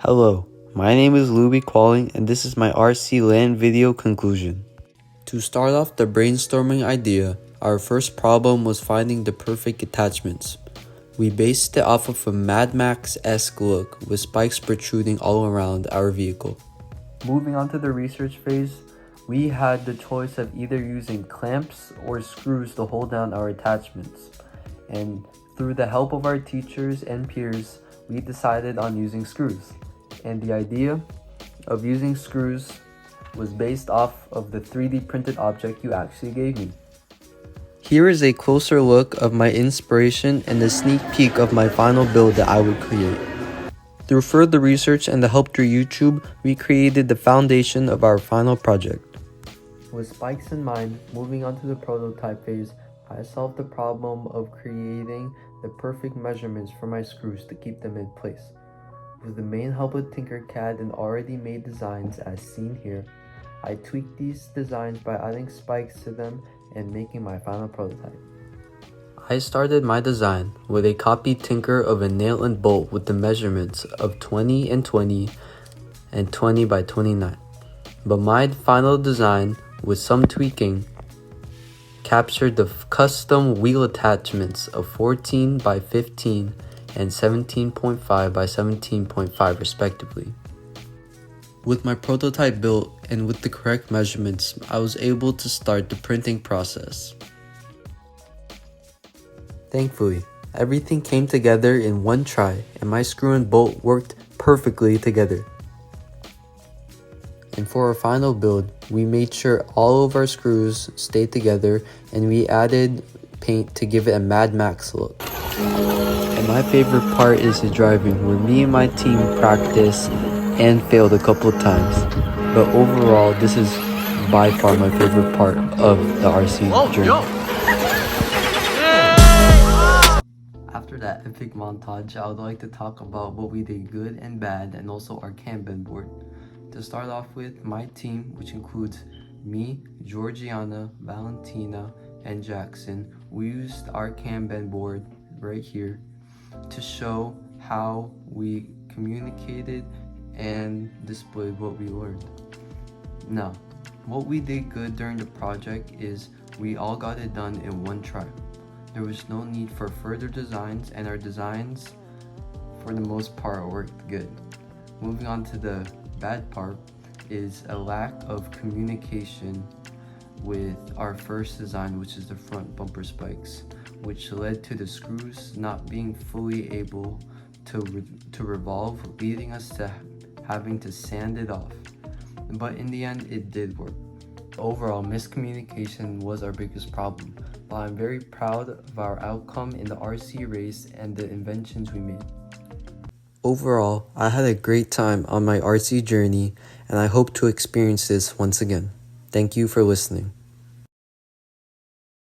Hello, my name is Louis Qualling and this is my RC LAN video conclusion. To start off the brainstorming idea, our first problem was finding the perfect attachments. We based it off of a Mad Max-esque look with spikes protruding all around our vehicle. Moving on to the research phase, we had the choice of either using clamps or screws to hold down our attachments. And through the help of our teachers and peers, we decided on using screws. And the idea of using screws was based off of the 3D printed object you actually gave me. Here is a closer look of my inspiration and a sneak peek of my final build that I would create. Through further research and the help through YouTube, we created the foundation of our final project. With spikes in mind, moving on to the prototype phase, I solved the problem of creating the perfect measurements for my screws to keep them in place. With the main help of Tinkercad and already made designs as seen here, I tweaked these designs by adding spikes to them and making my final prototype. I started my design with a copy tinker of a nail and bolt with the measurements of 20 and 20 and 20 by 29. But my final design, with some tweaking, captured the custom wheel attachments of 14 by 15 and 17.5 by 17.5 respectively. With my prototype built and with the correct measurements, I was able to start the printing process. Thankfully, everything came together in one try and my screw and bolt worked perfectly together. And for our final build, we made sure all of our screws stayed together and we added paint to give it a Mad Max look. And my favorite part is the driving, where me and my team practiced and failed a couple of times. But overall, this is by far my favorite part of the RC journey. After that epic montage, I would like to talk about what we did good and bad and also our Kanban board. To start off with, my team, which includes me, Georgiana, Valentina, and Jackson, we used our Kanban board right here to show how we communicated and displayed what we learned. Now, what we did good during the project is we all got it done in one try. There was no need for further designs, and our designs, for the most part, worked good. Moving on to the bad part is a lack of communication with our first design, which is the front bumper spikes, which led to the screws not being fully able to revolve, leading us to having to sand it off. But in the end, it did work. Overall, miscommunication was our biggest problem, but I'm very proud of our outcome in the RC race and the inventions we made. Overall, I had a great time on my RC journey, and I hope to experience this once again. Thank you for listening.